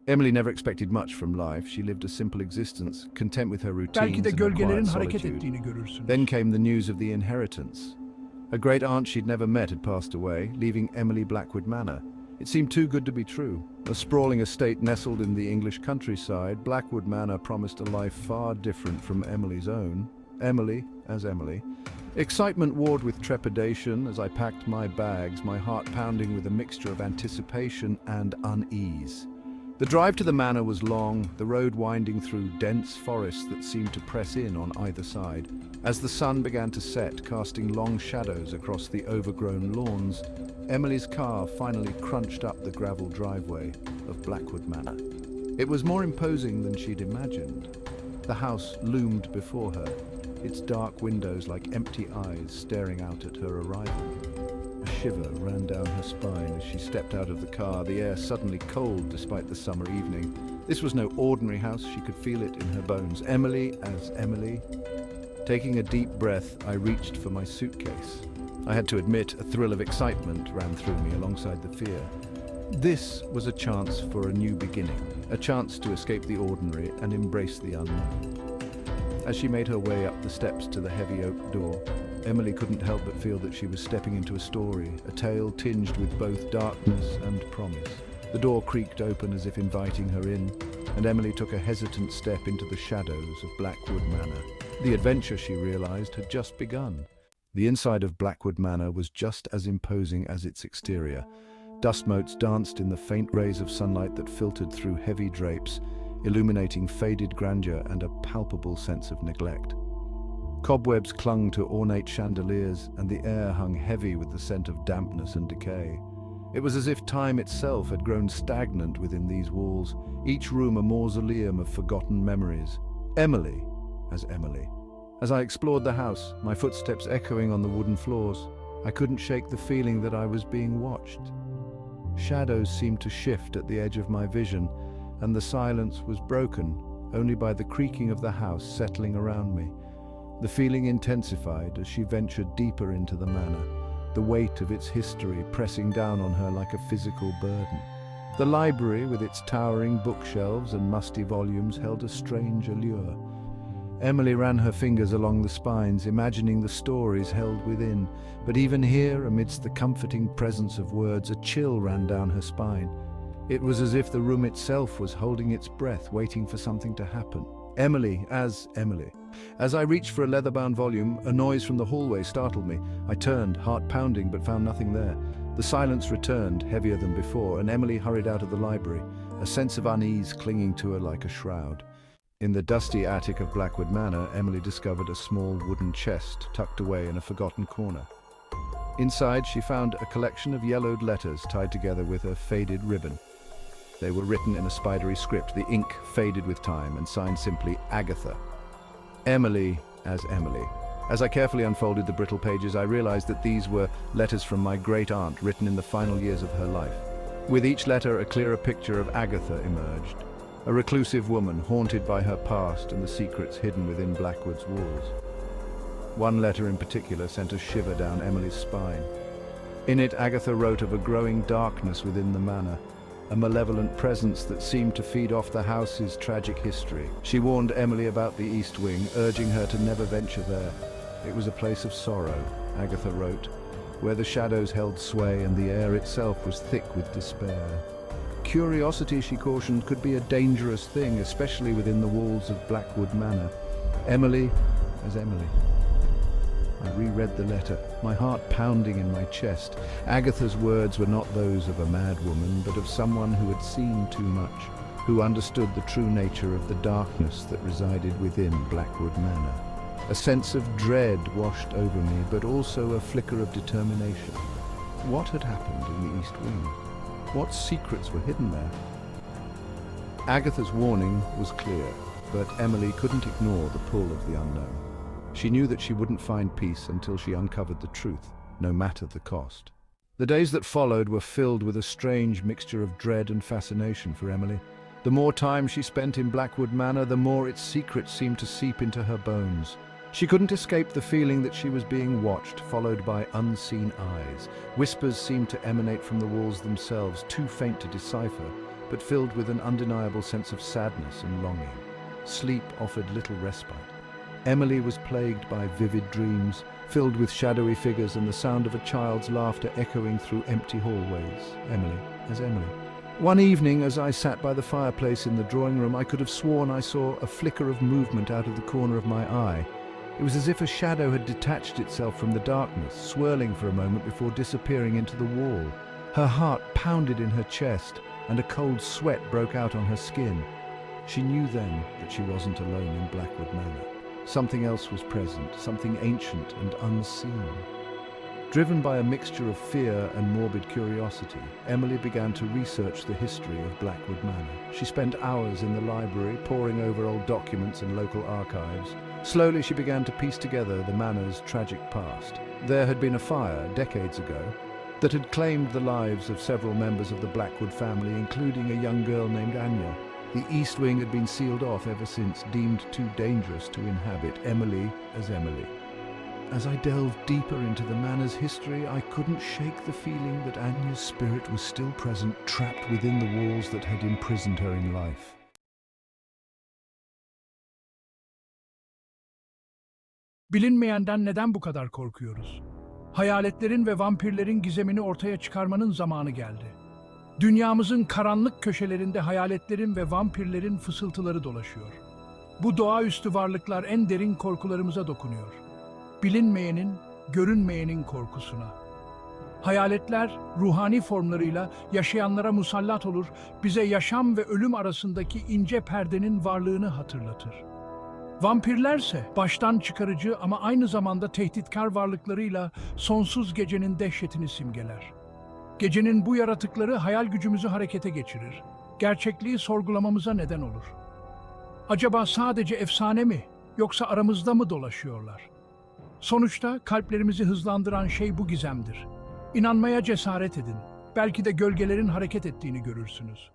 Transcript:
Emily never expected much from life. She lived a simple existence, content with her Belki routines de and her gölgelerin quiet hareket solitude. ettiğini görürsünüz. Then came the news of the inheritance. A great aunt she'd never met had passed away, leaving Emily Blackwood Manor. It seemed too good to be true. A sprawling estate nestled in the English countryside, Blackwood Manor promised a life far different from Emily's own. Emily, as Emily. Excitement warred with trepidation as I packed my bags, my heart pounding with a mixture of anticipation and unease. The drive to the manor was long, the road winding through dense forests that seemed to press in on either side. As the sun began to set, casting long shadows across the overgrown lawns, Emily's car finally crunched up the gravel driveway of Blackwood Manor. It was more imposing than she'd imagined. The house loomed before her, its dark windows like empty eyes staring out at her arrival. A shiver ran down her spine as she stepped out of the car, the air suddenly cold despite the summer evening. This was no ordinary house, she could feel it in her bones. Emily as Emily. Taking a deep breath, I reached for my suitcase. I had to admit, a thrill of excitement ran through me alongside the fear. This was a chance for a new beginning, a chance to escape the ordinary and embrace the unknown. As she made her way up the steps to the heavy oak door, Emily couldn't help but feel that she was stepping into a story, a tale tinged with both darkness and promise. The door creaked open as if inviting her in, and Emily took a hesitant step into the shadows of Blackwood Manor. The adventure, she realized, had just begun. The inside of Blackwood Manor was just as imposing as its exterior. Dust motes danced in the faint rays of sunlight that filtered through heavy drapes, illuminating faded grandeur and a palpable sense of neglect. Cobwebs clung to ornate chandeliers, and the air hung heavy with the scent of dampness and decay. It was as if time itself had grown stagnant within these walls, each room a mausoleum of forgotten memories. Emily, as Emily. As I explored the house, my footsteps echoing on the wooden floors, I couldn't shake the feeling that I was being watched. Shadows seemed to shift at the edge of my vision, and the silence was broken only by the creaking of the house settling around me. The feeling intensified as she ventured deeper into the manor, the weight of its history pressing down on her like a physical burden. The library, with its towering bookshelves and musty volumes, held a strange allure. Emily ran her fingers along the spines, imagining the stories held within, but even here, amidst the comforting presence of words, a chill ran down her spine. It was as if the room itself was holding its breath, waiting for something to happen. Emily as Emily. As I reached for a leather-bound volume, a noise from the hallway startled me. I turned, heart pounding, but found nothing there. The silence returned, heavier than before, and Emily hurried out of the library, a sense of unease clinging to her like a shroud. In the dusty attic of Blackwood Manor, Emily discovered a small wooden chest tucked away in a forgotten corner. Inside, she found a collection of yellowed letters tied together with a faded ribbon. They were written in a spidery script, the ink faded with time, and signed simply Agatha. Emily as Emily. As I carefully unfolded the brittle pages, I realized that these were letters from my great-aunt written in the final years of her life. With each letter, a clearer picture of Agatha emerged, a reclusive woman haunted by her past and the secrets hidden within Blackwood's walls. One letter in particular sent a shiver down Emily's spine. In it, Agatha wrote of a growing darkness within the manor, a malevolent presence that seemed to feed off the house's tragic history. She warned Emily about the East Wing, urging her to never venture there. It was a place of sorrow, Agatha wrote, where the shadows held sway and the air itself was thick with despair. Curiosity, she cautioned, could be a dangerous thing, especially within the walls of Blackwood Manor. Emily as Emily. I reread the letter, my heart pounding in my chest. Agatha's words were not those of a mad woman, but of someone who had seen too much, who understood the true nature of the darkness that resided within Blackwood Manor. A sense of dread washed over me, but also a flicker of determination. What had happened in the East Wing? What secrets were hidden there? Agatha's warning was clear, but Emily couldn't ignore the pull of the unknown. She knew that she wouldn't find peace until she uncovered the truth, no matter the cost. The days that followed were filled with a strange mixture of dread and fascination for Emily. The more time she spent in Blackwood Manor, the more its secrets seemed to seep into her bones. She couldn't escape the feeling that she was being watched, followed by unseen eyes. Whispers seemed to emanate from the walls themselves, too faint to decipher, but filled with an undeniable sense of sadness and longing. Sleep offered little respite. Emily was plagued by vivid dreams, filled with shadowy figures and the sound of a child's laughter echoing through empty hallways. Emily as Emily. One evening, as I sat by the fireplace in the drawing room, I could have sworn I saw a flicker of movement out of the corner of my eye. It was as if a shadow had detached itself from the darkness, swirling for a moment before disappearing into the wall. Her heart pounded in her chest, and a cold sweat broke out on her skin. She knew then that she wasn't alone in Blackwood Manor. Something else was present, something ancient and unseen. Driven by a mixture of fear and morbid curiosity, Emily began to research the history of Blackwood Manor. She spent hours in the library, poring over old documents and local archives. Slowly she began to piece together the manor's tragic past. There had been a fire, decades ago, that had claimed the lives of several members of the Blackwood family, including a young girl named Anya. The east wing had been sealed off ever since, deemed too dangerous to inhabit. Emily as Emily. As I delved deeper into the manor's history, I couldn't shake the feeling that Anya's spirit was still present, trapped within the walls that had imprisoned her in life. Bilinmeyenden neden bu kadar korkuyoruz? Hayaletlerin ve vampirlerin gizemini ortaya çıkarmanın zamanı geldi. Dünyamızın karanlık köşelerinde hayaletlerin ve vampirlerin fısıltıları dolaşıyor. Bu doğaüstü varlıklar en derin korkularımıza dokunuyor. Bilinmeyenin, görünmeyenin korkusuna. Hayaletler ruhani formlarıyla yaşayanlara musallat olur, bize yaşam ve ölüm arasındaki ince perdenin varlığını hatırlatır. Vampirlerse baştan çıkarıcı ama aynı zamanda tehditkar varlıklarıyla sonsuz gecenin dehşetini simgeler. Gecenin bu yaratıkları hayal gücümüzü harekete geçirir. Gerçekliği sorgulamamıza neden olur. Acaba sadece efsane mi, yoksa aramızda mı dolaşıyorlar? Sonuçta kalplerimizi hızlandıran şey bu gizemdir. İnanmaya cesaret edin. Belki de gölgelerin hareket ettiğini görürsünüz.